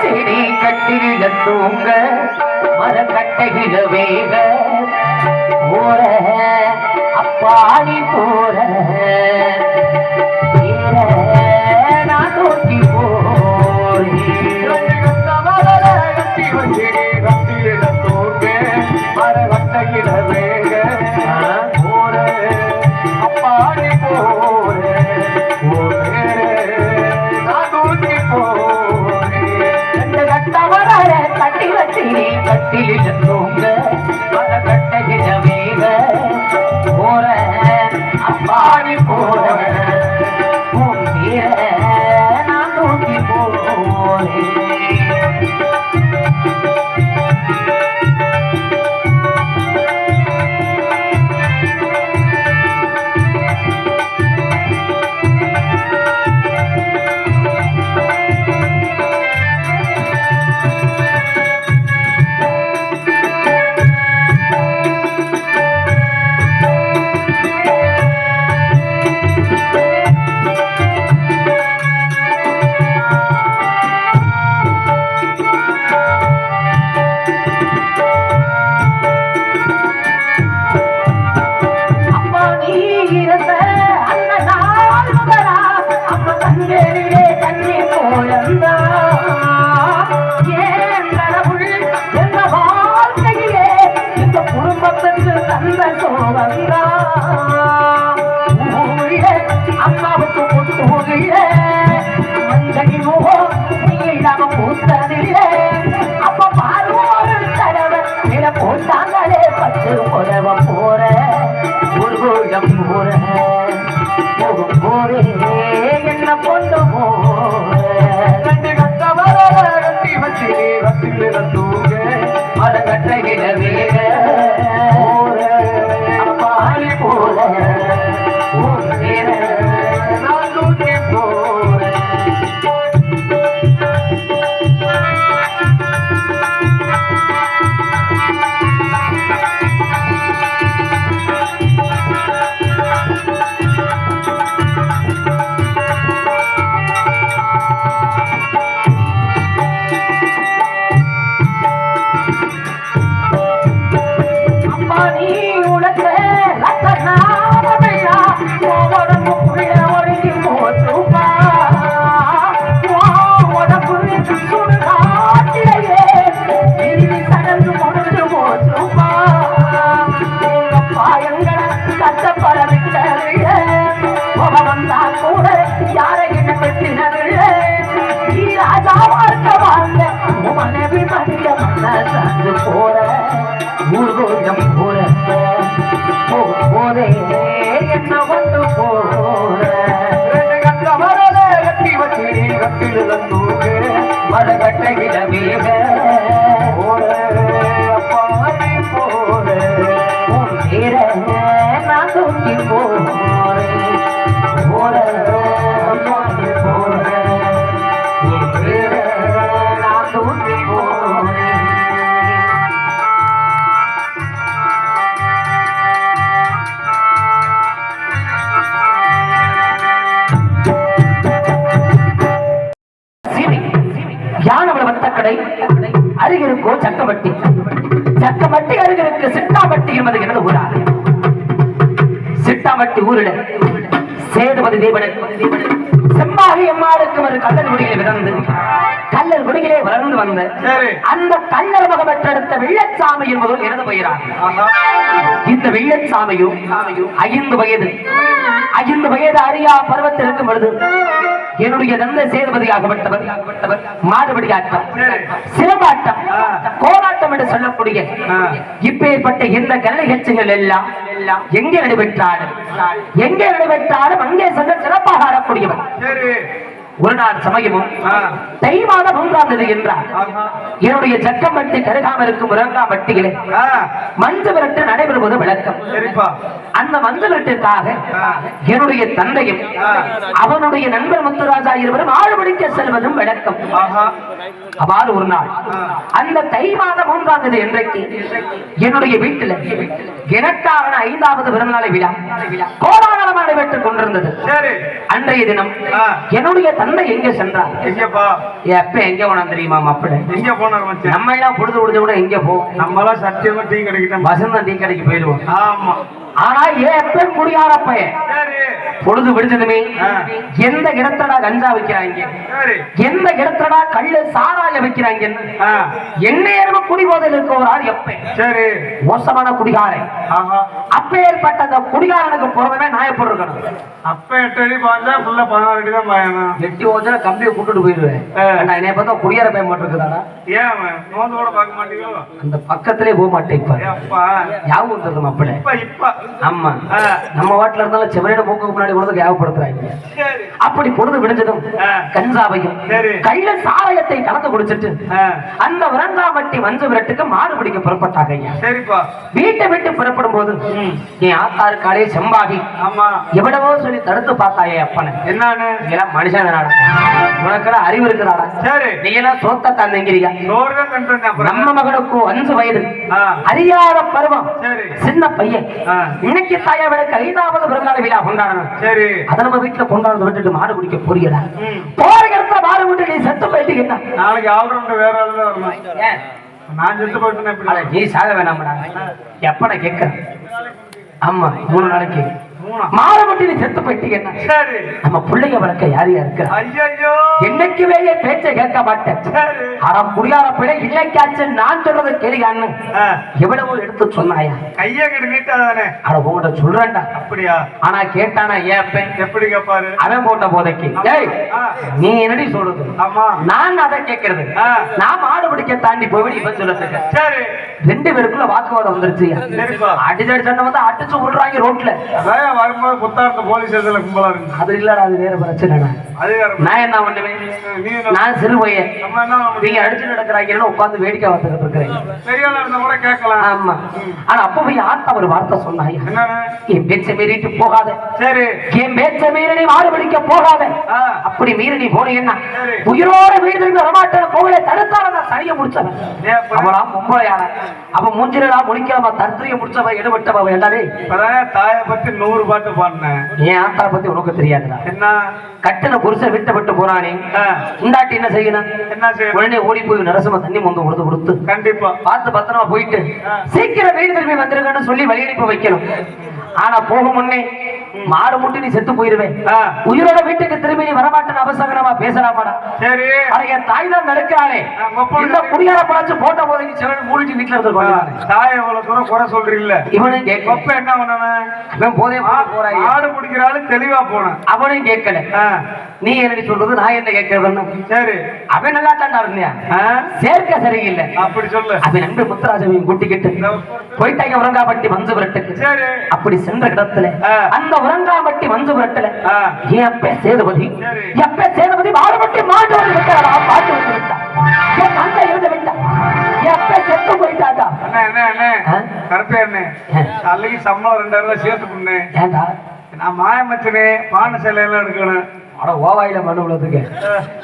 செடி கட்டில தூங்க மரக்கட்டையில வேக போற அப்பாடி போற நான் தோக்கி கட்டில தூங்க மரக்கட்டையில வேக போற அப்பாடி போற கட்டில தூங்க மரக்கட்டையில வேக போற அப்பாடி போற நான் தூக்கி போறேன். அம்மாவுக்கு கொண்டு மஞ்சள் பூத்ததில்லை அப்ப பாரு தடவை நில போட்டாங்களே பத்து புடவ போற ஒரு கோலம் போற போகும் போரே என்ன பொண்ணு ரெண்டு கட்டவர கட்டி வச்சு வட்டில தூங்க மரக்கட்டையில வேக அப்பாடி போற நான் தூக்கி போறேன். போதே என்ன கொண்டு போற கட்டி வச்சு கட்டில தூங்க மரக்கட்டையில வேக போற அப்பாடி போற நான் தூக்கி போறேன் போற அப்பாடி போறேன் நான் தூக்கி போறேன். அருகிருக்கோ சக்கமட்டி சக்கமட்டி அருகிருக்கு சிட்டாமட்டி என்பது எனது ஊரார். சிட்டாமட்டி ஊரில் சேதுபதி தேவன் செம்பாகி அம்மாளுக்கு ஒரு கல்லர் குடியிலே பிறந்து கல்லர் குடியிலே வளர்ந்து வந்த அந்த கல்லர் மகம் பெற்றெடுத்த வெள்ளச்சாமி என்பதும் எனது பெயரார். இந்த வெள்ளச்சாமியும் 5 வயது அறியா பருவத்தில் இருக்கும் பொழுது என்னுடைய தந்தை சேதுபதியாகப்பட்டவர் மாடுபடி ஆட்டம் சிலம்பாட்டம் கோலாட்டம் என்று சொல்லக்கூடிய இப்பேற்பட்ட இந்த கலை நிகழ்ச்சிகள் எல்லாம் எங்கே நடைபெற்றாலும் அங்கே சென்று சிறப்பாக ஆடக்கூடியவர். ஒரு நாள் சமயமும் தை மாதம் 3ஆம் தேதி என்றார் என்னுடைய சக்கம்பட்டி கருகாமருக்கும் முருங்காம்பட்டியிலே மஞ்சு விரட்டு நடைபெறுவது விளக்கம். அந்த மஞ்சு விரட்டிற்காக என்னுடைய தந்தையும் அவனுடைய நண்பர் முத்துராஜா இருவரும் ஆழ்வடிக்க செல்வதும் விளக்கம். அவ்வாறு ஒரு நாள் அந்த தை மாதம் 3ஆம் தேதி இன்றைக்கு என்னுடைய வீட்டில் எனக்காக 5வது பிறந்தநாளை விழா கோலாகலமாக நடைபெற்றுக் கொண்டிருந்தது. அன்றைய தினம் என்னுடைய தந்தை எங்க சென்றார்? எங்கப்பா? என் அப்ப எங்க போனா தெரியுமா மாப்பிள்ளை? எங்க போனார் மச்சான்? நம்ம எல்லாம் பொழுது கொடுத்த கூட எங்க போவோம்? நம்மளாம் சத்தியமா டீ கடைக்கு வசந்தம் டீ கடைக்கு போயிடுவோம். ஆமா. ஆனா ஏன் அப்ப குடியார பையன் சரி. பொழுது விடுஞ்சதுமே எந்த இடத்தடா கஞ்சா வைக்கிறாங்க, சரி, எந்த இடத்தடா கள்ளு சாராய வைக்கிறாங்க, எந்நேரமும் குடிபோதையில் இருக்க ஒரு ஆள் எப்ப சரி மோசமான குடிகாரன். ஆஹா. அப்பேற்பட்ட அந்த குடிகாரனுக்கு பிறந்தவே நாய போட்டிருக்கணும். அப்ப 8 அடி பாஞ்சா புள்ள 16 அடி தான் பாயணும். எட்டி ஓச்சா கம்பியை கூட்டுட்டு போயிடுவேன். என்னை பார்த்தா குடியார பையன் மட்டும் இருக்குதாடா? ஏன் மோந்து கூட பார்க்க மாட்டீங்களோ? அந்த பக்கத்திலே போக மாட்டேன். இப்ப அப்பா யாவும் தருது மாப்பிள்ளை. இப்ப ஆமா, நம்ம வாட்டில இருந்தாலும் செவனோட மூக்கு முன்னாடி கொடுத்து ஞாபகப்படுத்துறாங்க. அப்படி பொழுது விடுஞ்சதும் கஞ்சாவையும் கையில சாராயத்தை கலந்து குடிச்சிட்டு அந்த விரங்காமட்டி மஞ்சு விரட்டுக்கு மாடு பிடிக்க புறப்பட்டாங்க ஐயா. சரிப்பா. வீட்டை விட்டு புறப்படும் போது என் ஆத்தாரு காலே செம்பாகி ஆமா எவ்வளவோ சொல்லி தடுத்து பார்த்தாயே அப்பனை. என்னன்னு? நீங்களாம் மனுஷன் தானடா, உனக்கெல்லாம் அறிவு இருக்கிறாடா, சரி நீ எல்லாம் சோத்த தந்தங்கிறியா? நம்ம மகனுக்கு 5 வயது, அறியாத பருவம், சின்ன பையன். இன்னைக்கு தாயாவிடக்கு 5வது பிறந்தநாள் விழா கொண்டாடணும். சரி, அதை நம்ம வீட்டுல கொண்டாடுறத விட்டுட்டு மாடு குடிக்க போறீங்களா? போற இடத்துல மாடு விட்டு நீ செத்து போயிட்டீங்கன்னா நாளைக்கு ஆல்ரவுண்ட் வேற ஆளு தான் வரணும். நான் செத்து போயிட்டேன். நீ சாக வேணாம்டா. எப்பட கேட்கிறேன்? ஆமா, 3 நாளைக்கு மாடு விட்டு நீ செத்து போயிட்டீங்கன்னா நம்ம பிள்ளைங்க வளர்க்க யார் யாருக்கு? ஐயோ, என்னைக்குமே என் பேச்சை கேட்க மாட்டேன். ஆனா குடியார பிள்ளை இல்லைக்காச்சு நான் சொல்றது கேளுகான்னு எவ்வளவோ எடுத்து சொன்னாயா? கையை கிட்ட அட உங்கள்கிட்ட சொல்றேன்டா. அப்படியா? ஆனா கேட்டானா ஏன் எப்படி கேட்பாரு? அவன் போட்ட போதைக்கு நீ என்னடி சொல்றது? ஆமா, நான் அதை கேட்கறது. நான் மாடு பிடிக்க தாண்டி போய் இப்ப சொல்லுங்க. சரி, 2 பேருக்குள்ள வாக்குவாதம் வந்துருச்சு. அடிச்சடி சண்டை வந்து அடிச்சு விடுறாங்க ரோட்ல. வரும்போது புத்தார்த்த போலீஸ் ஸ்டேஷன்ல கும்பலா இருக்கு. அது இல்லடா, அது வேற பிரச்சனை. நான் என்ன பண்ணுவேன்? நான் சிறு பையன், நீங்க அடிச்சு நடக்கிறாங்க உட்காந்து வேடிக்கை பார்த்துட்டு இருக்கிறேன். பெரியவங்க இருந்தா கூட கேட்கலாம். ஆமா, ஆனா அப்ப போய் ஆத்தா ஒரு வார்த்தை சொன்னாங்க, என் பேச்சை மீறிட்டு போகாத. சரி, என் பேச்சை மீறி நீ மாடு பிடிக்க போகாத. அப்படி மீறி நீ போனீங்கன்னா உயிரோட வீடு இருந்து வரமாட்டேன் போகல தடுத்தால நான் சனியை முடிச்சவன். அவளா மும்பையாள அவ மூஞ்சிலா முடிக்காம தத்திரியை முடிச்சவ எடுபட்டவ எல்லாமே. தாயை பத்தி 100 பாட்டு பாடினேன். என் ஆத்தா பத்தி உனக்கு தெரியாதுடா. என்ன? கட்டின புருஷன் விட்டு விட்டு போறானே, இந்தாட்டி என்ன செய்யணும்? என்ன செய்யணும்? உடனே ஓடி போய் நரசிம்ம தண்ணி மொந்து கொடுத்து கண்டிப்பா பார்த்து பத்திரமா போயிட்டு சீக்கிரம் வீடு திரும்பி வந்துருங்கன்னு சொல்லி வழி அனுப்பி வைக்கணும். ஆனா போக முன்னே மாடு முட்டி நீ செத்து போயிருவேன், உயிரோட வீட்டுக்கு திரும்பி நீ வரமாட்டேன்னு அவசரமா பேசலாமாடா? சரி, என் தாய் தான் நடக்கிறாளே, இந்த குடியார பழச்சு போட்ட போது செவன் மூழ்கி வீட்டுல இருந்து தாய் எவ்வளவு தூரம் குறை சொல்றீங்கல்ல. இவனும் கேட்க என்ன பண்ணவன் போதே போறான். மாடு பிடிக்கிறாள் தெளிவா போன அவனையும் கேட்கல. நீ என்னடி சொல்றது, நான் என்ன கேட்கறதுன்னு. சரி, அவன் நல்லா தாண்டா இருந்தியா, சேர்க்க சரியில்லை அப்படி சொல்லு. அவன் நண்பு முத்துராஜவையும் கூட்டிக்கிட்டு போயிட்டாங்க உரங்காப்பட்டி மஞ்சு விரட்டுக்கு. சரி, அப்படி சென்ற இடத்துல அந்த உரங்காம்பட்டி மஞ்சு விரட்டல என் அப்பே சேதுபதி, எப்ப சேதுபதி மாறுபட்டி மாட்டு வந்து விட்டாரா? பாட்டு வந்து விட்டா என் தந்தை இருந்து விட்டா, எப்ப செத்து போயிட்டாட்டா. கருப்பே அன்னைக்கு சம்பளம் 2000 சேர்த்து பண்ணேன். ஏண்டா? நான் மாயமச்சனே பானை சிலையெல்லாம் எடுக்கணும். ஓவாயில மண்ணு உள்ளதுக்கு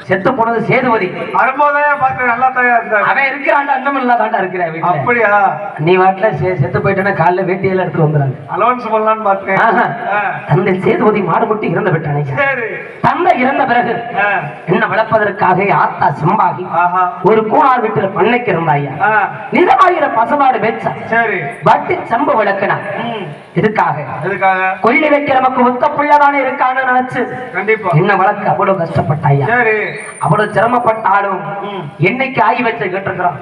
செத்து போனது சேதுபதி. வரும்போதே பார்த்து நல்லா தயா இருந்தா. அவன் இருக்கிறான், அண்ணன் நல்லா தாண்டா இருக்கிறேன். அப்படியா? நீ வாட்டில செத்து போயிட்டேன்னா காலைல வேட்டியெல்லாம் எடுத்து வந்துறாங்க. அலோன்ஸ் பண்ணலான்னு பார்த்தேன். தந்தை சேதுபதி மாடு முட்டி இறந்து விட்டானே. தந்தை இறந்த பிறகு என்ன வளர்ப்பதற்காக ஆத்தா செம்பாகி ஒரு கூணார் வீட்டுல பண்ணைக்கு இருந்தாயா. நிதமாகிற பசுமாடு மேய்ச்சா. சரி, வட்டி சம்பு விளக்குனா எதுக்காக? கொல்லி வைக்கிற நமக்கு ஒத்த பிள்ளைதானே இருக்கான்னு நினைச்சு கண்டிப்பா என்ன வளர்க்க அவ்வளவு கஷ்டப்பட்டாயா. அவ்வளவு சிரமப்பட்டாலும் என்னைக்கு ஆகி வச்ச கேட்டிருக்கிறான்,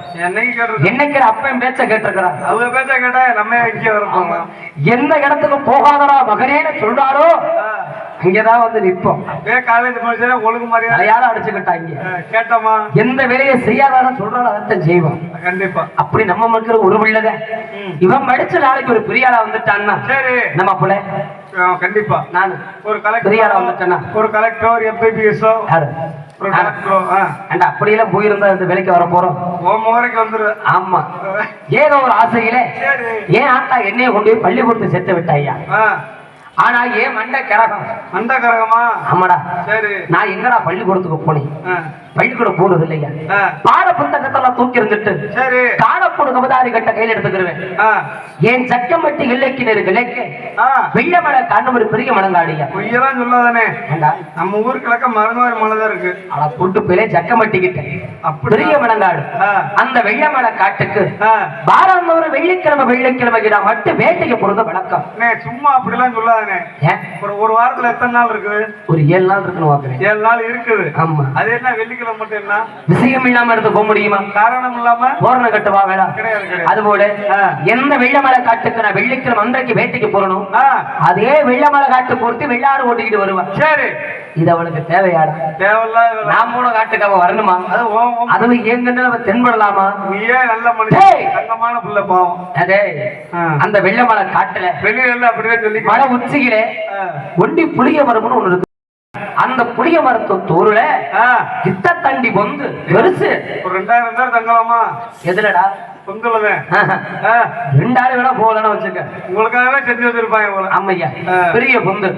என்னைக்கு அப்பன் பேச்ச கேட்டிருக்கிறான். அவங்க பேச்ச கேட்டா நம்ம இங்கே வரப்போம். எந்த இடத்துக்கு போகாதடா மகனேன்னு சொல்றாரோ அங்கேதான் வந்து நிற்போம். காலேஜ் முடிச்சா ஒழுங்கு மாதிரியால அடிச்சுக்கிட்டாங்க. கேட்டோமா? எந்த வேலையை செய்யாதான்னு சொல்றாலும் அதை செய்வோம். கண்டிப்பா அப்படி நம்ம இருக்கிற ஒரு பிள்ளைத இவன் படிச்சு நாளைக்கு ஒரு பெரிய ஆளா வந்துட்டான்னா சரி நம்ம பிள்ளை கண்டிப்பா. நான் ஒரு பெரிய ஆளா வந்துட்டேன்னா ஒரு கலெக்டர் எம்பிபிஎஸ் அப்படியெல்லாம் போயிருந்தா இந்த வேலைக்கு வர போறோம். ஆமா, ஏதோ ஒரு ஆசையில ஏன் ஆத்தா என்னைய கொண்டு போய் பள்ளிக்கூடத்தை சேர்த்து விட்டாயா. ஆனா ஏன் மண்டை கரகம். மண்டை கரகமா? ஆமாடா. சரி, நான் எங்கடா பள்ளிக்கூடத்துக்கு போனேன். பள்ளிக்கூடம் போறது இல்லையா பாட புத்தகத்தெல்லாம் தூக்கி இருந்துட்டு சரி காணப்போடு கபதாரி கட்ட கையில் எடுத்துக்கிறேன் என் சக்கம்பட்டி எல்லைக்கு நேரு கிழக்கு வெள்ளமலை காணும் ஒரு பெரிய மலங்காடியா பொய்யெல்லாம் சொல்லாதானே நம்ம ஊர் கிழக்க மரங்காடு மலைதான் இருக்கு ஆனா கூட்டு போயிலே சக்கம்பட்டி கிட்ட பெரிய மலங்காடு அந்த வெள்ளமலை காட்டுக்கு வாரந்தோறும் வெள்ளிக்கிழமை மட்டும் வேட்டைக்கு போறது வழக்கம் சும்மா அப்படிலாம் சொல்லாதானே ஒரு வாரத்துல எத்தனை நாள் இருக்குது ஒரு 7 நாள் இருக்குன்னு பாக்குறேன் 7 நாள் இருக்குது ஆமா அது என்ன வெள்ளிக்கிழமை மட்டும் என்ன விஷயம் இல்லாம எடுத்து போக முடியுமா காரணம் இல்லாம போரண கட்டுவா வேணாம் கிடையாது அதுபோல எந்த வெள்ளமலை காட்டுக்கு நான் வெள்ளிக்கிழமை அன்றைக்கு வேட்டைக்கு போறணும் அதே வெள்ளமலை காட்டு பொறுத்து வெள்ளாடு ஓட்டிக்கிட்டு வருவான் சரி இது அவனுக்கு தேவையாடா தேவையில்ல நான் போன காட்டுக்கு அவன் வரணுமா அதுவும் எங்க தென்படலாமா நீயே நல்ல மனுஷன் தங்கமான புள்ள பாவம் அதே அந்த வெள்ளமலை காட்டுல வெளியில அப்படியே சொல்லி மலை உச்சியிலே ஒண்டி புளிய மரம்னு ஒண்ணு இருக்கு அந்த புளிய மரத்து தோறுல கிட்ட தண்டி பொந்து பெருசு ஒரு 2000 பேர் தங்கலாமா எதுலடா பொங்கலவே 2000 வேணா போகலன்னு வச்சுக்க உங்களுக்காகவே செஞ்சு வச்சிருப்பாங்க போல ஆமையா பெரிய பொந்து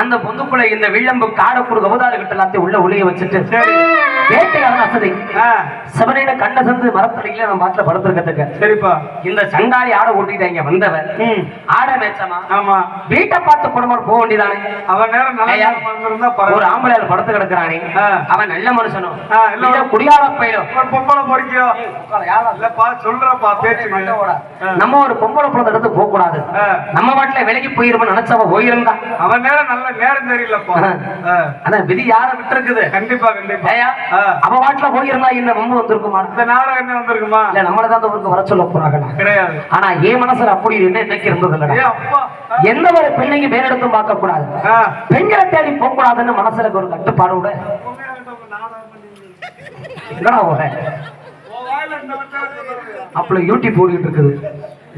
அந்த பொந்துக்குள்ள இந்த வில்லம்பு காடக்கூடு கபதாறு கிட்ட எல்லாத்தையும் உள்ள ஒளிய வச்சுட்டு வேட்டைக்காரன் அசதி சிவனையில கண்ட சந்து மரத்தடியில நம்ம பாட்டுல படுத்திருக்கிறதுக்கு சரிப்பா இந்த சண்டாளி ஆடை ஓட்டிட்டாங்க வந்தவன் ஆடை மேச்சமா ஆமா வீட்டை பார்த்து குடும்பம் போக வேண்டியதானே அவன் நேரம் ஒரு ஆம்பளையால் படுத்து கிடக்குறானே அவன் நல்ல மனுஷனும் இல்ல குடியார பயிரும் பொம்பளை பொறிக்கியோ சொல்றப்பா பேச்சு நம்ம ஒரு பொம்பளை பொழுது எடுத்து போக கூடாது நம்ம வாட்டில விலகி போயிருமோ நினைச்சவ போயிருந்தா அவன் நேரம் நல்ல நேரம் தெரியலப்பா அதான் விதி யார விட்டு இருக்குது கண்டிப்பா கண்டிப்பா அவ வாட்டில போயிருந்தா என்ன ரொம்ப வந்திருக்குமா இந்த நாடகம் என்ன வந்திருக்குமா இல்ல நம்மளதான் அந்த ஊருக்கு வர சொல்ல போறாங்க கிடையாது ஆனா என் மனசுல அப்படி என்ன இன்னைக்கு இருந்தது இல்ல எந்த ஒரு பெண்ணையும் வேறெடுத்தும் பார்க்க கூடாது பெண்களை தேடி போக கூடாதுன்னு மனசுல ஒரு கட்டுப்பாடோட அப்பல யூடியூப் ஓடிட்டு இருக்குது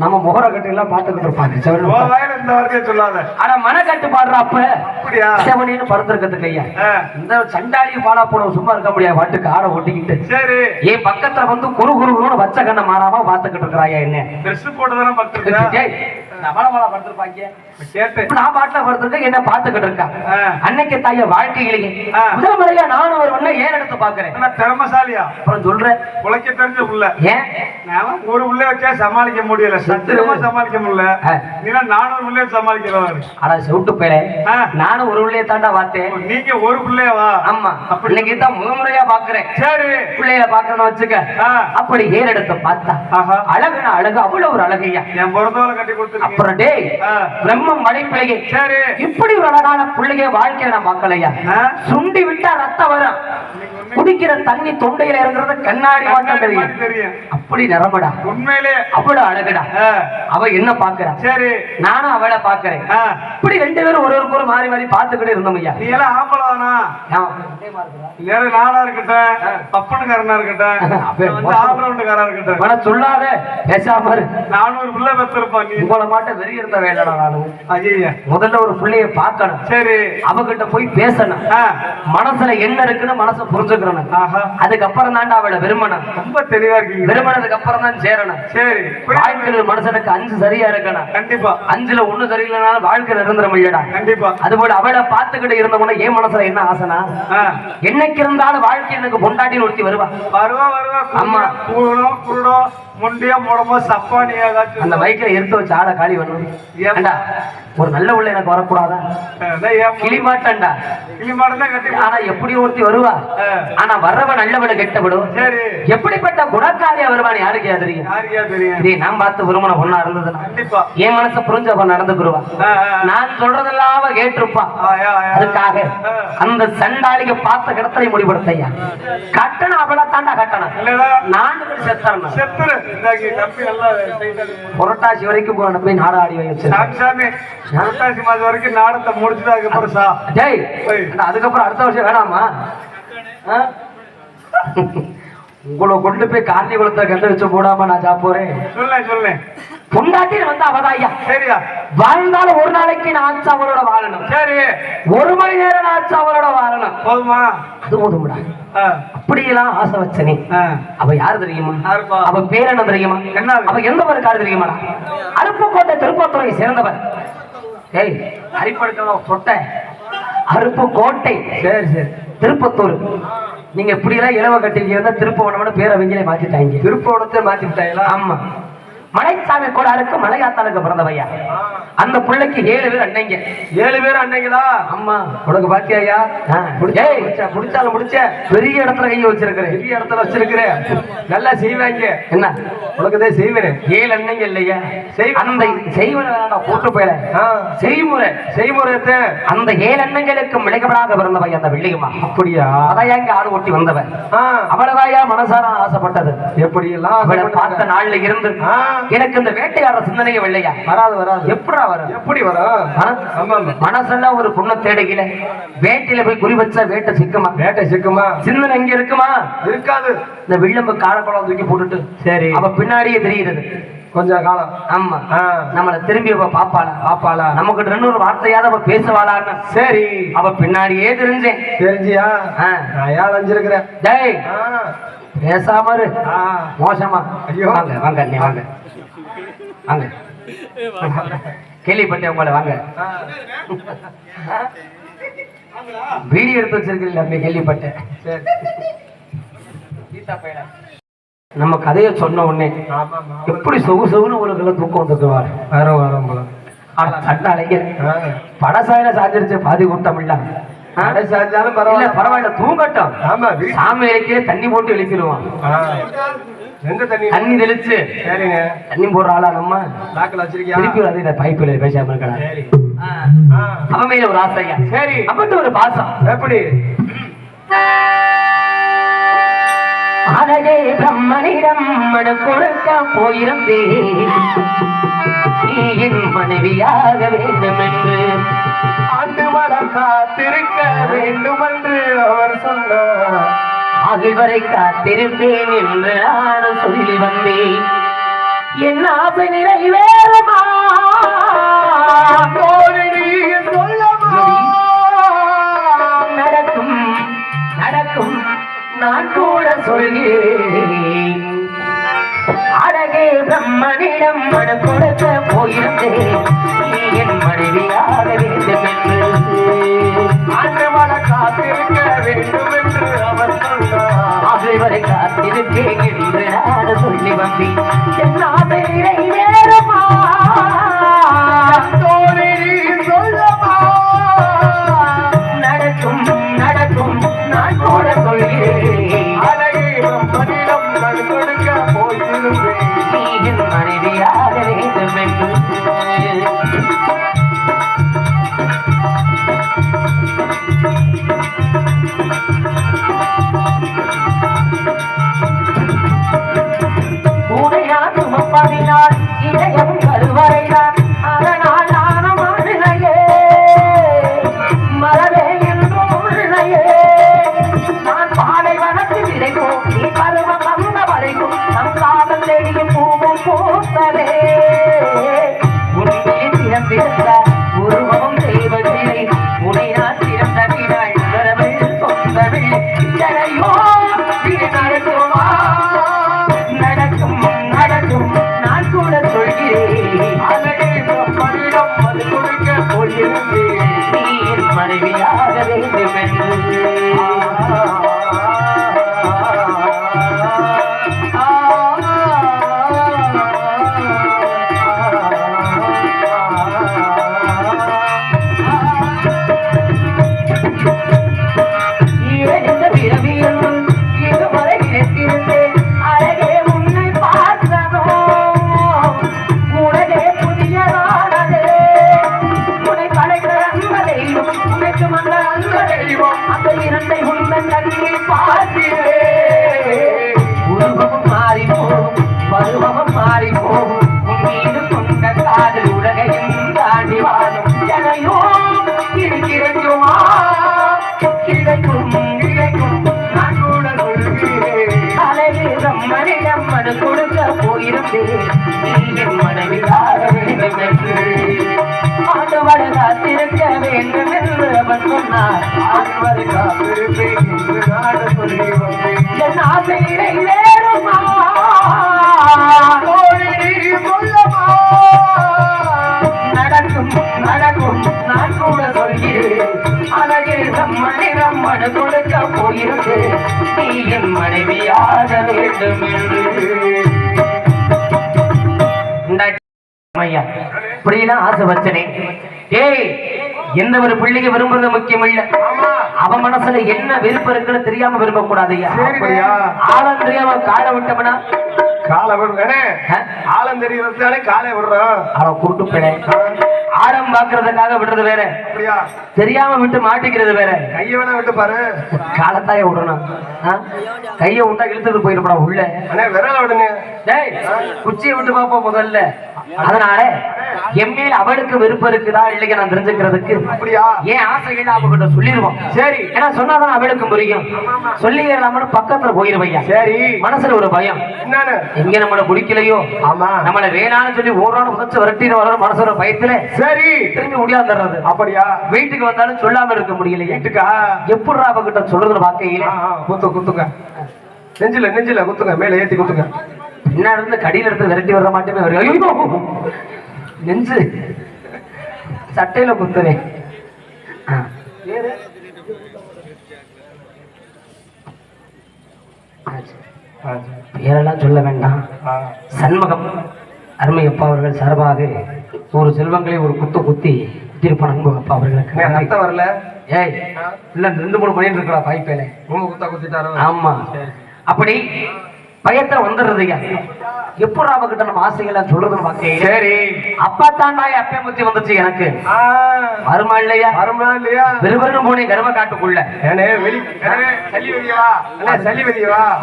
நம்ம முகர கட்டையெல்லாம் பாத்துக்கிட்டு இருப்பாங்க ஆனா மன கட்டுப்பாடுற அப்ப செவனின்னு படுத்திருக்கிறதுக்கு ஐயா இந்த சண்டாளி பாலா போட சும்மா இருக்க முடியாது வாட்டுக்கு ஆடை ஒட்டிக்கிட்டு சரி என் பக்கத்துல வந்து குரு குருன்னு வச்ச கண்ணை மாறாம பாத்துக்கிட்டு இருக்கிறாயா என்ன ட்ரெஸ் போட்டுதானே படுத்திருக்கேன் நான் பாட்டுல படுத்திருக்கேன் என்ன பாத்துக்கிட்டு இருக்கா அன்னைக்கு தாய வாழ்க்கையிலேயே முதல் முறையா நானும் ஒரு ஒண்ணு ஏன் எடுத்து பாக்குறேன் திறமசாலியா அப்புறம் சொல்றேன் உழைக்க தெரிஞ்ச புள்ள ஏன் ஒரு உள்ள வச்சா சமாளிக்க முடியல சத்தியமா சமாளிக்க முடியல நீங்க 400 உள்ளே சமாளிக்கிறவர் ஆனா செவுட்டு பேரே நானும் ஒரு உள்ளே தாண்டா பார்த்தேன் நீங்க ஒரு பிள்ளையவா ஆமா இன்னைக்கு தான் முகமுறையா பாக்குறேன் சரி பிள்ளைய பாக்கணும் வச்சுக்க அப்படி ஏன் எடுத்து பார்த்தா அழகுனா அழகு அவ்வளவு ஒரு அழகையா என் பிறந்தவளை கட்டி கொடுத்து அப்புறம் டேய் பிரம்மம் மடைப்பிள்ளையே சரி இப்படி ஒரு அழகான பிள்ளைய வாழ்க்கையை நான் பார்க்கலையா சுண்டி விட்டா ரத்தம் வரும் குடிக்கிற தண்ணி தொண்டையில இருக்கிறது கண்ணாடி மாட்டம் தெரியும் அப்படி நிறமடா உண்மையிலே அவ்வளவு அழகுடா அவ என்ன பாக்குறா சரி நானும் அவளை பாக்குறேன் இப்படி 2 பேரும் ஒருவருக்கு ஒரு மாறி மாறி பாத்துக்கிட்டே இருந்தோம் ஐயா நீ எல்லாம் ஆம்பளவானா வேற நாடா இருக்கட்டும் பப்பனுக்காரனா இருக்கட்டும் ஆம்பளவுண்டுக்காரா இருக்கட்டும் சொல்லாத பேசாம 400 பிள்ளை பெற்றிருப்பான் நீ உங்களை மாட்ட வெறி இருந்த வேண்டடா நானும் ஐயா முதல்ல ஒரு பிள்ளைய பார்க்கணும் சரி அவகிட்ட போய் பேசணும் மனசுல என்ன இருக்குன்னு மனசை புரிஞ்சுக்கணும் அதுக்கப்புறம் தாண்டா அவளை விரும்பணும் ரொம்ப தெளிவா இருக்கு விரும்பினதுக்கு அப்புறம் தான் சேரணும் சரி வாழ்க்கையில் மனுஷனுக்கு 5 சரியா இருக்கணும் கண்டிப்பா 5ல 1 சரியில்லைனாலும் வாழ்க்கை நிரந்தரம் இல்லடா கண்டிப்பா அதுபோல அவளை பார்த்துக்கிட்டு இருந்தவன ஏன் மனசுல என்ன ஆசைனா என்னைக்கு இருந்தாலும் வாழ்க்கை எனக்கு பொண்டாட்டி ஒருத்தி வருவா வருவா ஆமா குருடோ முண்டியா மூடமோ சப்பானியா அந்த பைக்ல எடுத்து வச்சு ஆட காலி வரணும் ஏன்டா ஒரு நல்ல உள்ள எனக்கு வரக்கூடாதா கிளிமாட்டா கிளிமாட்டம் கட்டி ஆனா எப்படி ஒருத்தி வருவா ஆனா வர்றவன் நல்லவனை கெட்டப்படும் சரி எப்படிப்பட்ட குணக்காரியா வருவான் யாருக்கு தெரியும் இதே நான் பார்த்து விரும்பின பொண்ணா இருந்ததுன்னா கண்டிப்பா என் மனசை புரிஞ்சவன் நடந்துக்குருவா நான் சொல்றதெல்லாம் அவ கேட்டிருப்பா அதுக்காக அந்த சண்டாளிக பார்த்த கிடத்தலை முடிவெடுத்தையா கட்டணம் அவளை தாண்டா கட்டணம் நான் செத்துறேன் புரட்டாசி வரைக்கும் போய் நாட ஆடி வச்சு புரட்டாசி மாதம் வரைக்கும் நாடத்தை முடிச்சுட்டு அதுக்கப்புறம் அதுக்கப்புறம் அடுத்த வருஷம் வேணாமா உங்களை கொண்டு போய் காந்தி குளத்தை கண்டு வச்சு போடாம நான் போறேன் சொல்லேன் பொண்டாட்டி வந்து அவதாயா சரியா வாழ்ந்தாலும் ஒரு நாளைக்கு நான் ஆச்சு அவளோட வாழணும் சரி 1 மணி நேரம் ஆச்சு அவளோட வாழணும் போதுமா அது போதும்டா அப்படியெல்லாம் ஆசை வச்சனே அவ யாரு தெரியுமா அவ பேர் என்ன தெரியுமா என்ன அவ எந்த ஒரு காரு தெரியுமாடா அருப்புக்கோட்டை திருப்பத்துறை சேர்ந்தவர் ஏய் அரிப்படுத்த சொட்ட அருப்புக்கோட்டை சரி சரி திருப்பத்தூர் நீங்க இப்படி எல்லாம் இளவ கட்டிங்க இருந்தா திருப்பவனம்னு பேரை அவங்களே மாத்திட்டாங்க. திருப்பவனத்தை மாத்தி விட்டாங்களா? ஆமா. மலைச்சாமி கோடாருக்கு மலையாத்தாளுக்கு பிறந்தவையா. அந்த பிள்ளைக்கு 7 பேர் அண்ணங்க. 7 பேர் அண்ணங்களா? அம்மா. உனக்கு பாத்தியா? முடிச்சாலும் முடிச்ச பெரிய இடத்துல கையை வச்சிருக்கிறேன். பெரிய இடத்துல வச்சிருக்கிறேன். நல்லா செய்வாங்க. என்ன உனக்குதான் செய்வேன். 7 அண்ணங்க இல்லையா? அந்த செய்வன வேணாம் போட்டு போயில செய்முறை அந்த 7 அண்ணங்களுக்கு மிளகப்படாக பிறந்தவை அந்த வெள்ளியம்மா. அப்படியா? அதையாங்க ஆடு ஓட்டி வந்தவன். அவளதாயா மனசார ஆசைப்பட்டது. எப்படி எல்லாம் அவளை பார்த்த நாள்ல இருந்து எனக்கு இந்த வேட்டையாட சிந்தனையே வெள்ளையா வராது. எப்படி வரும்? மனசெல்லாம் ஒரு பொண்ணை தேடுகில வேட்டையில போய் குறி வச்சா வேட்டை சிக்குமா? சிந்தனை இங்க இருக்குமா? இருக்காது. இந்த வில்லம்பு காலக்குளம் தூக்கி போட்டுட்டு சரி அவ பின்னாடியே தெரியுது கொஞ்சம் காலம். ஆமா. நம்மள திரும்பி அவ பாப்பாளா நமக்கு 2 வார்த்தையாவது அவ பேசுவாளான்னு சரி அவ பின்னாடியே தெரிஞ்சியா? நான் அஞ்சிருக்கிறேன். டேய் பேசாம மோசமா. ஐயோ வாங்க அண்ணே வாங்க கேள்விப்பட்டேன் உங்களை. வாங்க வீடியோ எடுத்து வச்சிருக்கீங்க அப்படி கேள்விப்பட்டேன். நம்ம கதையை சொன்ன உடனே எப்படி சொகுன்னு உங்களுக்கு தூக்கம் வந்துக்குவார். வரும் போல சட்ட அழைக்கிறேன். படசாயில சாஞ்சிருச்சு பாதி கூட்டம் இல்ல. பரவாயில்ல தூங்கட்டும். ஆமா சாமி இலக்கிய தண்ணி போட்டு எழுப்பிடுவான். தண்ணி தெளிச்சு தண்ணி போடுற ஆளா நம்ம திருப்பி பைப்பில் பேசாம இருக்கா. அவன் மேல ஒரு ஆசையா சரி அப்படி ஒரு பாசம். எப்படி? அழகே பிரம்மனிடம் மனு கொடுக்க போயிருந்தே நீ என் மனைவியாக வேண்டும் என்று ஆண்டு மனம் காத்திருக்க வேண்டும் என்று அவர் சொன்னார். அகில்வரை காத்திருப்பேன் என்று நான் சொல்லி வந்தேன். என் ஆசை நிறைவேறுமா? நடக்கும் நான் கூட சொல்கிறேன். அழகே பிரம்மனிடம் மனு கொடுக்க போயிருந்தேன் நீ என் மனைவியாக வேண்டும் என்று ஆண்டு மனம் காத்திருக்க வேண்டும் என்று அவர் சொன்னார். அகில்வரை காத்திருப்பேன் என்று நான் சொல்லி வந்தேன். என் ஆசை நிறைவேறுமா? நடக்கும் நான் கூட சொல்கிறேன். நீ என் மனைவியாக வேண்டும் என்று உடையான் சுமப்பதினால் இதயம் கருவறைதான். அதனால் நானும் அழுகையே மரவே என்றும் உள்ளையே. நான் பாலை வனத்து விதைக்கும் நீ பருவம் வந்த வரைக்கும் நம் காதல் தேடியும் பூவும் பூத்ததே. உன்னை திறந்திருந்த உருவமும் செய்வதில்லை உனை நான் திறந்த வினாள் வரவில் சொந்தவில் இத்தனையோ இது நடக்குமா? நடக்கும் நான் கூட சொல்கிறேன். மனிதம் அது கொடுக்க போயிருந்தேன் நீ என் மனைவியாக வேண்டும் என்று. உருவமும் மாறி போகும் பருவமும் மாறி போகும் மீது கொண்ட காதல் உலகையும் தாண்டி வாழும் எனையோ கிடைக்குமா? கிடைக்கும் நான் கூட சொல்கிறேன். அழகு மனிதம் மனு கொடுக்க போயிருந்தேன் நீ என் மனைவியாக வேண்டும் என்று ஆண்டவரை காத்திருக்க வேண்டும் என்று அவன் சொன்னார். ஆண்டவரை காத்திருப்பேன் என்று நான் சொல்லி வந்தேன். என் ஆசை நிறைவேறுமா? நடக்கும் நான் கூட சொல்கிறேன். அழகே மனிதம் மனு கொடுக்க போயிருந்து நீ என் மனைவியாக வேண்டும் என்று இப்படியெல்லாம் ஆசை வச்சனே. ஏய், எந்த ஒரு பிள்ளைக்கு விரும்புறது முக்கியம் இல்ல, அவன் மனசுல என்ன விருப்பம் இருக்குன்னு தெரியாம விரும்ப கூடாது. ஆழம் தெரியாம காலை விட்டவனா காலை விடுறே, ஆழம் தெரியறதுனாலே காலை விடுறான். அவன் குருட்டு பிள்ளை. ஆழம் பாக்குறதுக்காக விடுறது வேற, தெரியாம விட்டு மாட்டிக்கிறது வேற. கைய வேணா விட்டு பாரு, காலத்தாய விடணும். கைய விட்டா இழுத்துட்டு போயிருப்பா உள்ள. விரல விடுங்க. டேய், குச்சியை விட்டு பாப்போம் முதல்ல. அதனால என் மேல அவளுக்கு விருப்பம் இருக்குதா இல்லையா நான் தெரிஞ்சுக்கிறதுக்கு ஏன் ஆசைகள் அவகிட்ட சொல்லிடுவோம். சரி, ஏன்னா சொன்னாதான் அவளுக்கு புரியும். சொல்லிடலாமனு பக்கத்துல போயிருவையா. சரி, மனசுல ஒரு பயம், எங்க நம்மள பிடிக்கலையோ, ஆமா நம்மள வேணான்னு சொல்லி ஓடுறான்னு உதச்சு விரட்டின்னு வர மனசோட பயத்துல சரி திரும்பி முடியாதுறது. அப்படியா? வீட்டுக்கு வந்தாலும் சொல்லாம இருக்க முடியல. வீட்டுக்கா எப்படா அவகிட்ட சொல்றதுன்னு பாக்கையில குத்துங்க, நெஞ்சில நெஞ்சில குத்துங்க, மேல ஏத்தி குத்துங்க. பின்னாடி இருந்து கடியில எடுத்து விரட்டி வர மாட்டேமே, நெஞ்சு சட்டையில குத்துறேன். பேரெல்லாம் சொல்ல வேண்டாம். சண்முகம் அருமை அப்பா அவர்கள் சார்பாக ஒரு செல்வங்களை ஒரு குத்து குத்தி திருப்ப அன்பு அப்பா அவர்களுக்கு வரல. ஏய், இல்ல 2-3 மணி இருக்கா பாய்ப்பேல குத்தா குத்திட்டாரோ. ஆமா, அப்படி பயத்துல வந்துடுறதுயா. எப்படி அவகிட்ட நம்ம ஆசைகள்லாம் சொல்றதுன்னு பாக்க. சரி, அப்பா தாண்டா அப்பே முத்தி வந்துச்சு எனக்கு. வருமா இல்லையா? வருமா இல்லையா? விறுவிறுன்னு போனே கர்வ காட்டுக்குள்ள.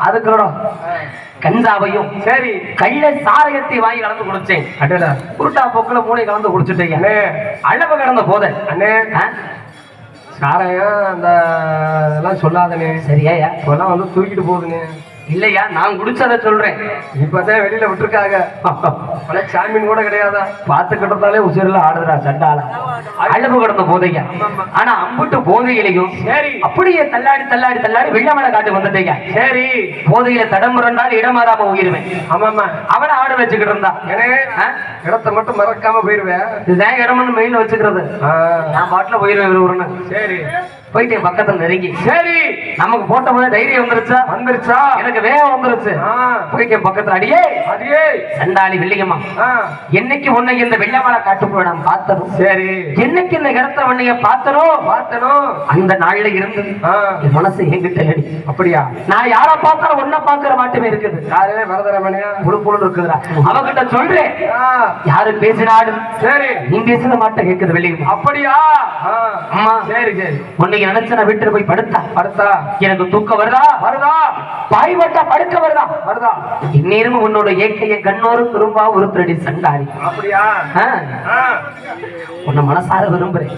அதுக்கூட கஞ்சாவையும் சரி கையில சாரையத்தை வாங்கி கலந்து குடிச்சேன். குருட்டா பொக்குல 3 கலந்து குடிச்சுட்டீங்க. அளவு கடந்த போத அண்ணே சாரையா அந்த எல்லாம் சொல்லாதனே. சரியா? இப்பெல்லாம் வந்து தூக்கிட்டு போகுதுன்னு. இல்லையா, நான் குடிச்சத சொல்றேன். இப்பதான் வெளியில விட்டுருக்காங்க. சாமியின் கூட கிடையாதா? பாத்துக்கிட்டதாலே உசிரில ஆடுறா சண்டால. அழகு கிடந்த போதையா. ஆனா அம்புட்டு போதையிலையும் சரி அப்படியே தள்ளாடி தள்ளாடி தள்ளாடி வெள்ளமலை காட்டு வந்துட்டீங்க. சரி, போதையில தடம் புரண்டால் இடமாறாம உயிருவேன். ஆமாமா, அவனை ஆட வச்சுக்கிட்டு இருந்தா இடத்தை மட்டும் மறக்காம போயிருவேன். இதுதான் இடம்னு மெயின் வச்சுக்கிறது. நான் பாட்டுல போயிருவேன் விறுவிறுன்னு. சரி, போயிட்டு பக்கத்துல நெருங்கி சரி நமக்கு போட்ட போது தைரியம் வந்துருச்சா எனக்கு வேகம் வந்துருச்சு. போயிட்டு பக்கத்துல அடியே அடியே சண்டாளி வெள்ளியம்மா, என்னைக்கு உன்னை இந்த வெள்ளமலை காட்டுக்குள்ள நான் பார்த்தனும். சரி, என்னைக்கு இந்த இடத்துல உன்னைய பார்த்தனோ அந்த நாள்ல இருந்து என் மனசு எங்கிட்ட அடி. அப்படியா? நான் யார பார்த்தாலும் ஒன்ன பாக்குற மாட்டமே இருக்குது. யாரு வரதரமணியா புழுப்புழு இருக்குதுடா. அவகிட்ட சொல்றேன், யாரு பேசினாலும் சரி நீ பேசுற மாட்ட கேக்குது வெள்ளியம்மா. அப்படியா? அம்மா சரி சரி, உன்னை நினைச்சு நான் வீட்டுல போய் படுத்தா எனக்கு தூக்கம் வருதா பாய் வட்டா படுக்க வருதா இந்நேரம் உன்னோட ஏக்கைய கண்ணோரு திரும்பா ஒரு திருடி சண்டாரி. அப்படியா? உன்னை மனசார விரும்புறேன்,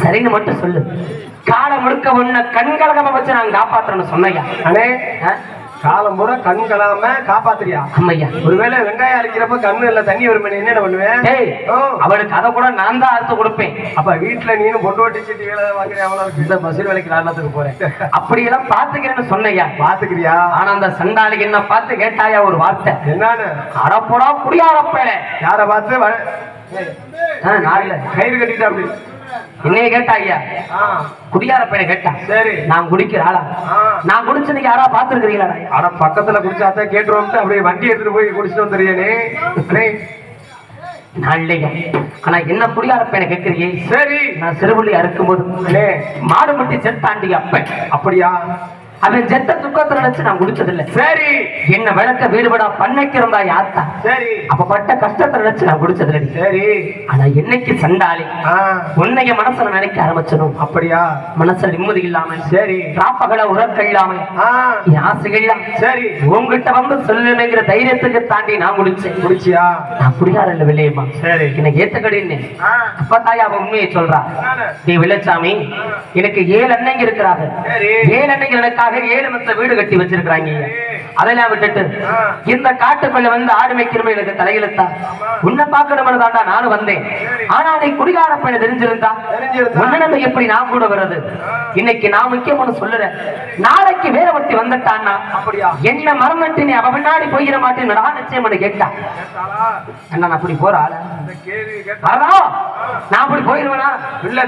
சரின்னு மட்டும் சொல்லு. காலம் முழுக்க உன்னை கண்கலகமா வச்சு நான் காப்பாத்துறேன்னு சொன்னையா? அண்ணே காலம் பூரா கண் கலாம காப்பாத்துறியா? அம்மையா, ஒருவேளை வெங்காயம் அரைக்கிறப்ப கண்ணு இல்ல தண்ணி வருமே, என்ன பண்ணுவேன்? அவளுக்கு அதை கூட நான் தான் அறுத்து கொடுப்பேன். அப்ப வீட்டுல நீனும் பொட்டு ஓட்டி சீட்டி வேலை வாங்குறியா? இந்த பஸ்ஸில் வேலைக்கு காரணத்துக்கு போறேன். அப்படியெல்லாம் பாத்துக்கிறேன்னு சொன்னையா? பாத்துக்கிறியா? ஆனா அந்த சண்டாளிக்கு என்ன பார்த்து கேட்டாயா ஒரு வார்த்தை? என்னன்னு? அடப்போடா குடியாரப்பேல. யார பார்த்து? நாளில கயிறு கட்டிட்டா அப்படி என்னைய கேட்டா? ஐயா குடியார பையனை கேட்டா. சரி, நான் குடிக்கிற ஆளா? நான் குடிச்சு நீங்க யாரா பாத்துருக்கீங்களா? ஆனா பக்கத்துல குடிச்சாதான் கேட்டுருவோம். அப்படியே வண்டி எடுத்துட்டு போய் குடிச்சிட்டு வந்துடுறியே நாளையா? ஆனா என்ன குடியார பையனை கேட்கறீங்க? சரி, நான் சிறுவள்ளி அறுக்கும் போது மாடு முட்டி செத்தாண்டி அப்ப. அப்படியா? அவன் செத்த துக்கத்தை நினைச்சு நான் குடிச்சதில்லை. சரி, என்ன விளக்க வீடுபடா பண்ணைக்கு இருந்தா யாத்தா. சரி, அப்ப பட்ட கஷ்டத்தை நினைச்சு நான் குடிச்சதில்லை. சரி, ஆனா என்னைக்கு சண்டாளி உன்னைய மனசுல நினைக்க ஆரம்பிச்சனும். அப்படியா? மனசுல நிம்மதி இல்லாம சரி ராப்பகல உறக்க இல்லாம ஆசைகள்லாம் சரி உங்ககிட்ட வந்து சொல்லுங்கிற தைரியத்துக்கு தாண்டி நான் குடிச்சியா? நான் குடியார இல்ல வில்லையம்மா. சரி, எனக்கு ஏத்தக்கடின்னு அப்பத்தாயா அவன் உண்மையை சொல்றா. நீ வில்லச்சாமி, எனக்கு 7 அண்ணங்க இருக்கிறாங்க. 7 அண்ணங்க எனக்காக 7 மத்த வீடு கட்டி வச்சிருக்காங்க. அதெல்லாம் விட்டுட்டு இந்த காட்டுக்குள்ள வந்து ஆடு மேய்க்கிறமே எனக்கு தலையிலத்தா உன்னை பார்க்கணும்னு தாண்டா நானும் வந்தேன். ஆனா நீ குடிகார பையனை தெரிஞ்சிருந்தா உன்னிடமே எப்படி நான் கூட வருது? இன்னைக்கு நான் முக்கியமான சொல்லுறேன், நாளைக்கு வேற ஒருத்தி வந்துட்டான்னா அப்படியா என்ன மறந்துட்டு நீ அவ பின்னாடி போயிட மாட்டேன்னு நிச்சயம் பண்ணி கேட்டா என்ன நான் அப்படி போற ஆள நான் அப்படி போயிருவேனா? இல்ல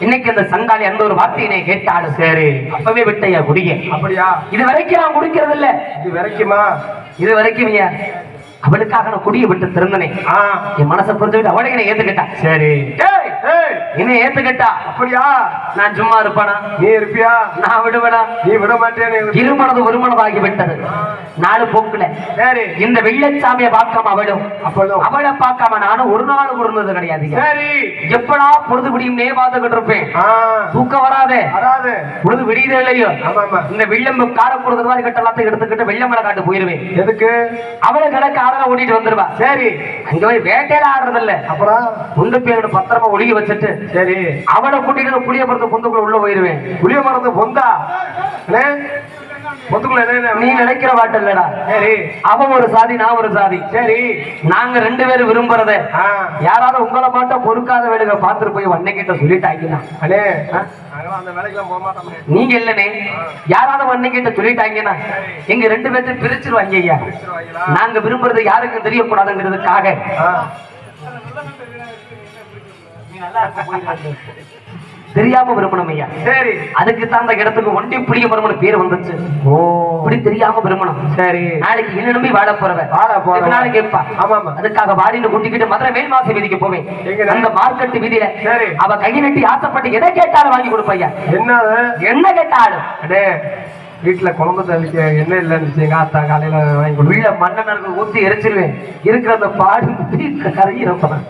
இன்னைக்கு அந்த சண்டாளி அந்த ஒரு வார்த்தையினை கேட்டாடு. சரி அப்பவே விட்டையா குடிக்க. அப்படியா? இது வரைக்கும் நான் குடிக்கிறது இல்ல. இது வரைக்குமா? இது வரைக்கும் அவளுக்காக நான் குடியை விட்டு திறந்தனேன். என் மனசை புரிஞ்சுக்கிட்டு அவளை என்ன ஏத்துக்கிட்டா. சரி என்ன ஏத்துக்கிட்டா? அப்படியா? நான் சும்மா இருப்பானா? நீ இருப்பியா? நான் விடுவேனா? நீ விட மாட்டேன். இருமனது ஒரு மனதாகி விட்டது. நாலு போக்குல சரி இந்த வெள்ளச்சாமியை பார்க்காம அவளும் அவளை பார்க்காம நானும் ஒரு நாள் கொடுத்தது கிடையாது. சரி எப்படா பொழுது விடியும் பார்த்துக்கிட்டு இருப்பேன். தூக்கம் வராதே பொழுது விடியதே இல்லையோ இந்த வெள்ளம் கார கொடுக்குற மாதிரி கட்ட எல்லாத்தையும் எடுத்துக்கிட்டு வெள்ளமலை காட்டு போயிருவேன். எதுக்கு? அவளை கிடக்க ஆடல ஓட்டிட்டு வந்துருவா. சரி அங்க போய் வேட்டையில ஆடுறது இல்ல. அப்புறம் குண்டு பேரோட பத்திரமா ஒளிய வச்சுட்டு சரி அவளை கூட்டிட்டு புளிய மரத்து பொந்துக்குள்ள உள்ள போயிருவேன். புளிய மரத்து பொந்தா நீ நினைக்கிற வாட்டு இல்லடா. சரி அவன் ஒரு சாதி நான் ஒரு சாதி. சரி நாங்க ரெண்டு பேரும் விரும்புறத யாராவது உங்களை மாட்ட பொறுக்காத வேலைகளை பார்த்துட்டு போய் வண்ணை கிட்ட சொல்லிட்டாங்கன்னா நீங்க இல்லனே யாராவது வண்ணை கிட்ட சொல்லிட்டாங்கன்னா எங்க ரெண்டு பேர்த்தையும் பிரிச்சிருவாங்க. ஐயா நாங்க விரும்புறது யாருக்கும் தெரியக்கூடாதுங்கிறதுக்காக தெரியாம விரும்பணும் ஐயா. சரி அதுக்கு தான் அந்த இடத்துக்கு ஒண்டி புளிய மரம்னு பேர் வந்துச்சு. ஓ இப்படி தெரியாம விரும்பணும். சரி நாளைக்கு என்ன நம்பி வாட போறவன் நாளைக்கு கேட்பா. ஆமா அதுக்காக வாடின்னு கூட்டிக்கிட்டு மதுரை மேல் மாசி வீதிக்கு போவேன். அந்த மார்க்கெட் வீதியில சரி அவ கை நட்டி ஆசைப்பட்டு எதை கேட்டாலும் வாங்கி கொடுப்பையா. என்ன கேட்டாலும் அடே வீட்டுல குழம்பு தள்ளிக்க என்ன இல்லைன்னு எங்க ஆத்தா காலையில வாங்கி கொடு. வீட்டுல மண்ணெண்ண ஊத்தி எரிச்சிருவேன். இருக்கிற அந்த பாடி கரையிறப்பதான்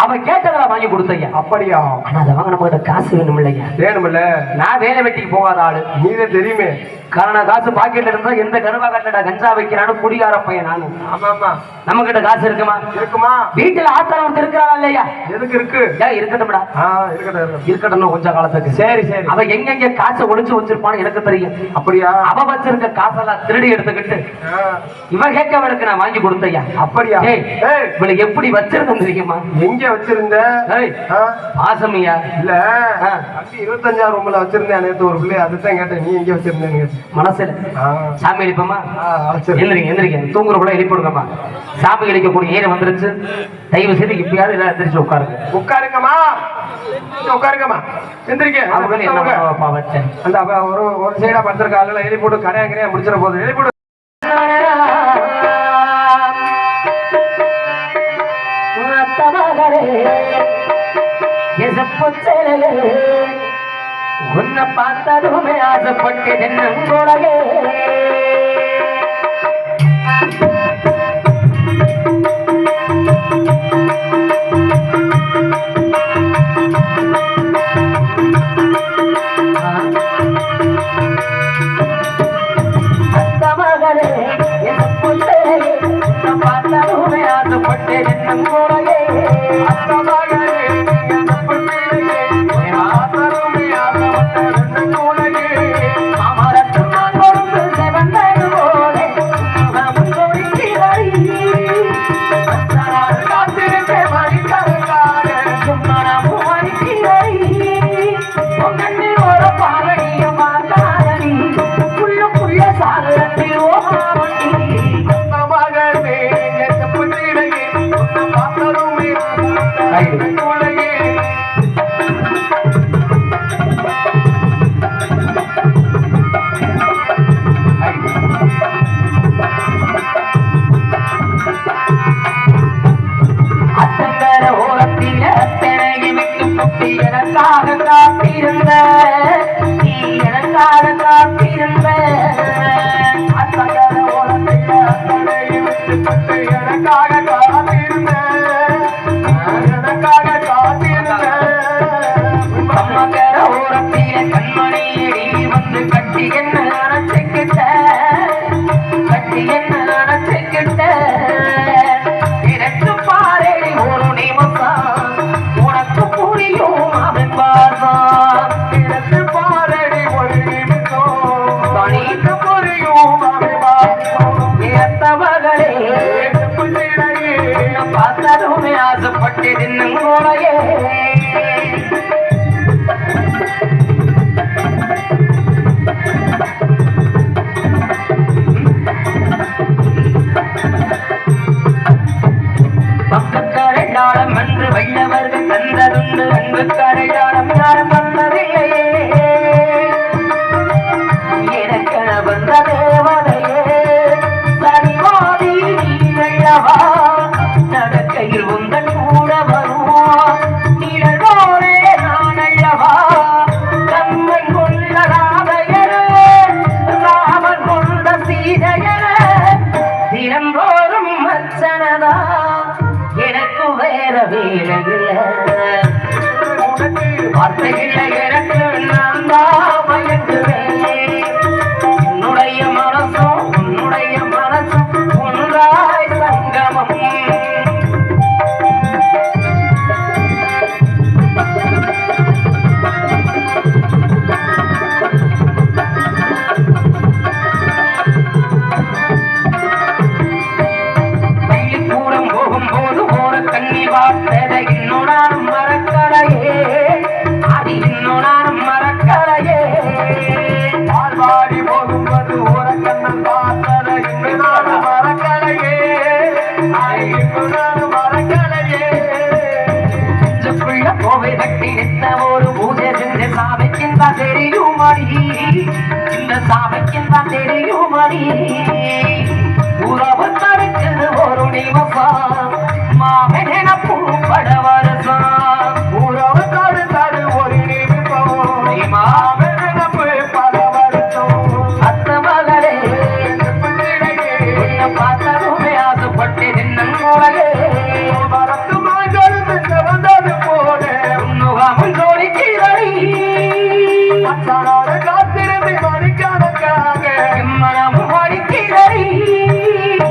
அவன் கேட்டதெல்லாம் வாங்கி கொடுத்தையா. அப்படியா? ஆனா அதை வாங்க நம்ம கிட்ட காசு வேணும் இல்லையா? வேணுமில்ல. நான் வேலை வெட்டிக்கு போகாத ஆளு நீதான் தெரியுமே. காரணம் காசு பாக்கெட்ல இருந்தா எந்த கருவா கட்டடா கஞ்சா வைக்கிறான்னு குடிகார பையன் நானு. ஆமா நம்ம கிட்ட காசு இருக்குமா? வீட்டுல ஆத்திரம் இருக்கிறா இல்லையா? எதுக்கு இருக்கு? இருக்கட்டும்டா. இருக்கட்டும் கொஞ்சம் காலத்துக்கு. சரி சரி அவ எங்க காசை ஒளிச்சு வச்சிருப்பான்னு எனக்கு தெரியும். அப்படியா? அவ வச்சிருக்க காசெல்லாம் திருடி எடுத்துக்கிட்டு இவ கேட்கவளுக்கு நான் வாங்கி கொடுத்தையா. அப்படியா? இவளுக்கு எப்படி வச்சிருந்தேன் தெரியுமா? எங்க வச்சிருந்த? ஆசமியா? இல்ல 25,000 ரூம்ல வச்சிருந்தேன் நேத்து ஒரு பிள்ளை. அதுதான் கேட்டேன் நீ எங்க வச்சிருந்தேன்னு. மனசுல சாமி எழுப்பமா? எந்திரிக்க தூங்குறக்குள்ள எழுப்பிடுங்கம்மா. சாமி எழுக்கக்கூடிய ஏற வந்துருச்சு. தயவு செய்து இப்பயாவது எல்லாம் எந்திரிச்சு உட்காருங்கம்மா. எந்திரிக்க அந்த ஒரு சைடா படுத்திருக்காங்க. எழுதி போட்டு கரையாங்கரையா முடிச்சிட போகுது. எழுதி போட்டு உன்னை பார்த்ததுமே ஆசைப்பட்டு தென்னங்கோடகே அந்த மகளே பார்த்ததுமே ஆசைப்பட்டு தென்னங்கோடகே அந்த மகளே வேற வேலையில்ல வார்த்தைகளை எனக்கு நான் தான் மயங்குவேன் உன்னுடைய மனசும் ஒன்றாய் சங்கமம் பள்ளிக்கூடம் போகும்போது போற கண்ணி பார்த்ததை இன்னும் நானும் மறக்கலையே அது இன்னும் நானும் மறக்கலையே பால்வாடி போகும்போது ஒரு கண்ணன் பார்த்ததை இன்னும் நானும் மறக்கலையே இன்னும் நானும் மறக்கலையே நெஞ்சுக்குள்ள கோவை கட்டி நித்த ஒரு பூஜை செஞ்ச சாமிக்குந்தான் தெரியுமடி இந்த சாமிக்குந்தான் தெரியுமடி உறவு தடுக்குது ஒரு நிமிஷம் மாமன் என பூப்பட வருஷம் உறவு தடுத்தாரு ஒரு நிமிஷம் மாமன் நினைப்பு பல வருஷம் அத்த மகளே பிள்ளையே உன்னை பார்த்ததுமே ஆசைப்பட்டு நின்னே மறந்து மாங்கொழுந்து சிறந்தது போல உன்னுகாமல் ஜோடிக்கிறடி அச்சாரோட காத்திருந்து மணிக்கணக்காக மனமும் படிக்கிறடி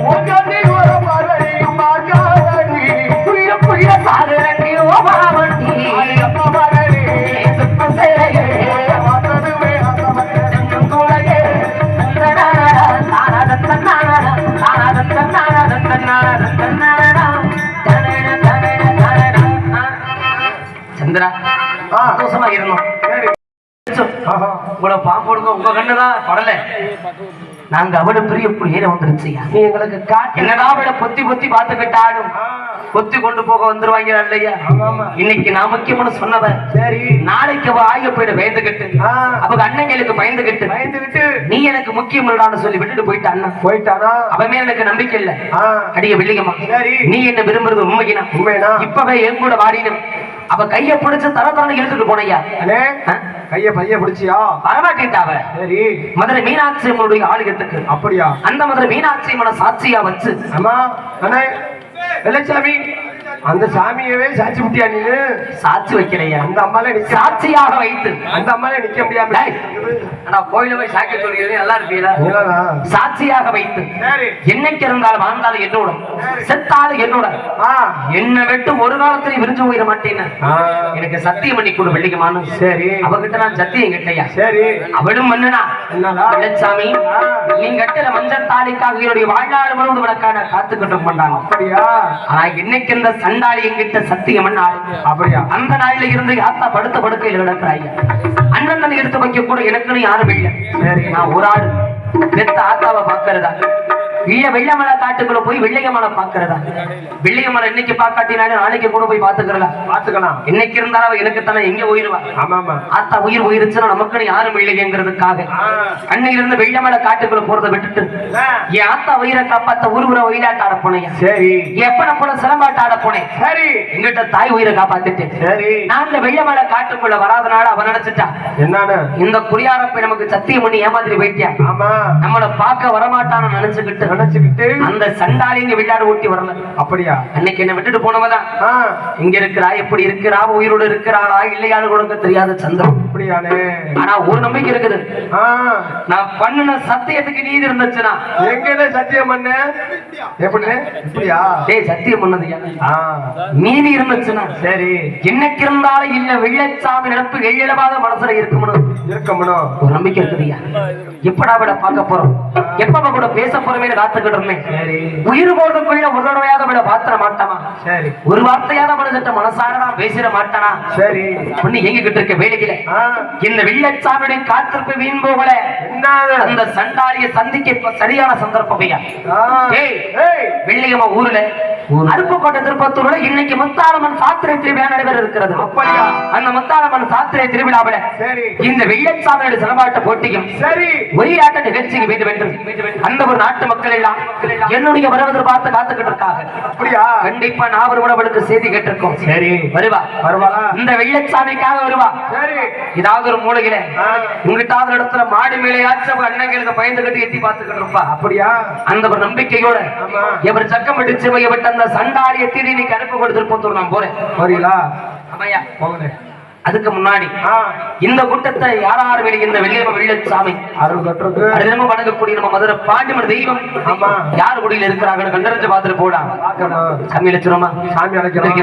உங்கத்தில் ஒரு மலையும் பார்க்காதடி புள்ள சாகுறண்டி ஓ மாவண்டி அப்ப மகளே சுத்த சேலையே பார்த்ததுமே அசமய தென்னும் கூடையே சந்திரா சந்தோஷமா இருந்தோம் சரி ஆஹா உங்களை பாம்போடுங்க உங்க கண்ணுதான் படல நாங்க அவளை பெரிய புள்ளியில வந்துருச்சியா நீ எங்களுக்கு காட்டு என்னதான் அவளை பொத்தி பொத்தி பார்த்துக்கிட்டாலும் கொத்தி கொண்டு போக வந்துருவாங்க இல்லையா ஆமா ஆமா இன்னைக்கு நான் முக்கியமான சொன்னவன் சரி நாளைக்கு அவ ஆய போயிட பயந்துகிட்டு அவங்க அண்ணங்களுக்கு பயந்துகிட்டு பயந்துகிட்டு நீ எனக்கு முக்கியம் இல்லடான்னு சொல்லி விட்டுட்டு போயிட்ட அண்ணன் போயிட்டானா அவன் மேல எனக்கு நம்பிக்கை இல்ல ஆ அடிய வெள்ளிகமா சரி நீ என்ன விரும்புறது உண்மையினா உண்மைனா இப்பவே என் கூட வாடினும் அவ கைய பிடிச்சு தரத்தான இழுத்துட்டு போனையா அண்ணே பைய பிடிச்சியா வரமாட்டேன்டாவ சரி மதுரை மீனாட்சி அம்மனுடைய ஆலயத்துக்கு அப்படியா அந்த மதுரை மீனாட்சி அம்மனை சாட்சியா வச்சு அம்மா அண்ணே வெள்ளச்சாமி அந்த சாமியவே சாட்சி விட்டியா நீனு சாட்சி வைக்கலையா அந்த அம்மால நிக்க சாட்சியாக வைத்து அந்த அம்மால நிக்க முடியாம டேய், ஆனா கோயில போய் சாட்சி சொல்லிடுறது நல்லா இருப்பீங்களா இல்லடா. சாட்சியாக வைத்து சரி என்னைக்கு இருந்தாலும் வாழ்ந்தாலும் என்னோட செத்தாலும் என்னோட ஆ என்னை விட்டு ஒரு காலத்திலையும் விரிஞ்சு போயிட மாட்டேன்னு ஆ எனக்கு சத்தியம் பண்ணி கொடு வெள்ளிக்கமானு சரி அவகிட்ட நான் சத்தியம் கிட்டையா சரி அவளும் மன்னனா என்னடா? வெள்ளச்சாமி நீ கட்டுற மஞ்சள் தாலிக்காக என்னுடைய வாழ்நாள் முழுவதும் உனக்கான காத்துக்கிட்டு பண்ணாங்க அப்படியா ஆனா என்னைக்கு இந்த சண்டாளி என்கிட்ட சத்தியம் பண்ணாள் அப்படியா அந்த நாளில இருந்து ஆத்தா படுத்த படுக்கையில் கிடக்குறாங்க அண்ணன் எடுத்து வைக்க கூட எனக்குன்னு யாரும் இல்லை சரி நான் ஒரு ஆடு பெத்த ஆத்தாவை பாக்குறதா இல்ல வெள்ளமலை காட்டுக்குள்ள போய் வெள்ளையமலை பாக்குறதா வெள்ளையமலை இன்னைக்கு பாக்காட்டினாலும் நாளைக்கு கூட போய் பாத்துக்கிறதா பாத்துக்கலாம் இன்னைக்கு இருந்தாலும் அவ எனக்கு தானே எங்க உயிருவா ஆமா ஆமா ஆத்தா உயிர் போயிருச்சுன்னா நமக்குன்னு யாரும் இல்லைங்கிறதுக்காக அன்னைக்கு இருந்து வெள்ளமலை காட்டுக்குள்ள போறதை விட்டுட்டு என் ஆத்தா உயிரை காப்பாத்த உருவுற ஒயிலாட்ட ஆட போனேன் சரி எப்பன போல சிலம்பாட்ட ஆட போனேன் சரி எங்கிட்ட தாய் உயிரை காப்பாத்திட்டேன் சரி நான் இந்த வெள்ளமலை காட்டுக்குள்ள வராதனால அவன் நினைச்சிட்டா என்னன்னு இந்த குறியாரப்பை நமக்கு சத்தியம் பண்ணி ஏமாத்திரி போயிட்டியா ஆமா நம்மள பார்க்க வரமாட்டான்னு நினைச்சுக்கிட்டு நினைச்சுக்கிட்டு அந்த சண்டாளி இங்க விளையாடு ஓட்டி வரல அப்படியா அன்னைக்கு என்ன விட்டுட்டு போனவதான் ஆ இங்க இருக்கிறா எப்படி இருக்கிறா உயிரோடு இருக்கிறாளா இல்லையான்னு கூட தெரியாத சந்திரம் அப்படியானே ஆனா ஒரு நம்பிக்கை இருக்குது ஆ நான் பண்ணின சத்தியத்துக்கு நீதி இருந்துச்சுன்னா எங்கடே சத்தியம் பண்ண எப்படி இப்படியா டேய் சத்தியம் பண்ணதுயா ஆ நீதி இருந்துச்சுன்னா சரி என்னைக்கு இருந்தாலும் இல்ல வெள்ளச்சாமி நினப்பு எழிலவாத மனசுல இருக்கும்னு இருக்கணும் ஒரு நம்பிக்கை இருக்குதுயா எப்படா விட பார்க்க போறோம் எப்ப அவ கூட பேச போறமே காத்துக்கிட்டு இருந்தேன் சரி உயிர் போறதுக்குள்ள ஒரு தடவையாக விட பாத்திர மாட்டாமா சரி ஒரு வார்த்தையாத மனதிட்ட மனசாரடா பேசிட மாட்டானா சரி பொண்ணு எங்கிட்டு இருக்க வேலையில ஆ இந்த வெள்ளச்சாமியுடைய காத்திருப்பு வீண் போகல என்னது அந்த சண்டாளியை சந்திக்க இப்ப சரியான சந்தர்ப்பம் ஐயா ஆ ஏய் ஏய் வெள்ளியம்மா ஊர்ல அருப்புக்கோட்டை திருப்பத்தூர்ல இன்னைக்கு முத்தாளம்மன் சாத்திரை திருவிழா நடைபெற இருக்கிறது அப்படியா அந்த முத்தாளம்மன் சாத்திரை திருவிழாவில சரி இந்த வெள்ளச்சாமியுடைய சிலம்பாட்ட போட்டியும் சரி ஒயிலாட்ட நிகழ்ச்சிக்கு வேண்டும் என்று அந்த ஒரு நாட்டு மக்கள் எல்லாம் என்னுடைய வருவதை பார்த்து காத்துக்கிட்டு இருக்காங்க அப்படியா கண்டிப்பா நான் ஒரு அவளுக்கு செய்தி கேட்டிருக்கோம் சரி வருவா பரவாயில்ல இந்த வெள்ளச்சாமிக்காக வருவா சரி ஏதாவது ஒரு மூலையில ஆ. உங்ககிட்ட இடத்துல மாடி மேலேயாச்சும் அண்ணங்களுக்கு பயந்துகிட்டு எட்டி பார்த்துக்கிட்டு இருப்பா அப்படியா அந்த ஒரு நம்பிக்கையோட ஆமா இவர் சக்கம் விட்டு இவர் அந்த சண்டாளிய தீடி நீ கருப்பு கொடுத்துட்டு நான் போறேன் வரீங்களா? ஆமாய்யா போங்க. அதுக்கு முன்னாடி இந்த கூட்டத்தை யாராரு வெளியின்ற வெள்ளியம்ம வெள்ளச்சாமி அதிகமா வணங்கக்கூடிய நம்ம மதுரை பாண்டிமன் தெய்வம் யார் குடியில் இருக்கிறாங்கன்னு கண்டறிஞ்சு பார்த்துட்டு போடா. சாமி அழைச்சிரோமா? சாமி அழைக்கிறோம்.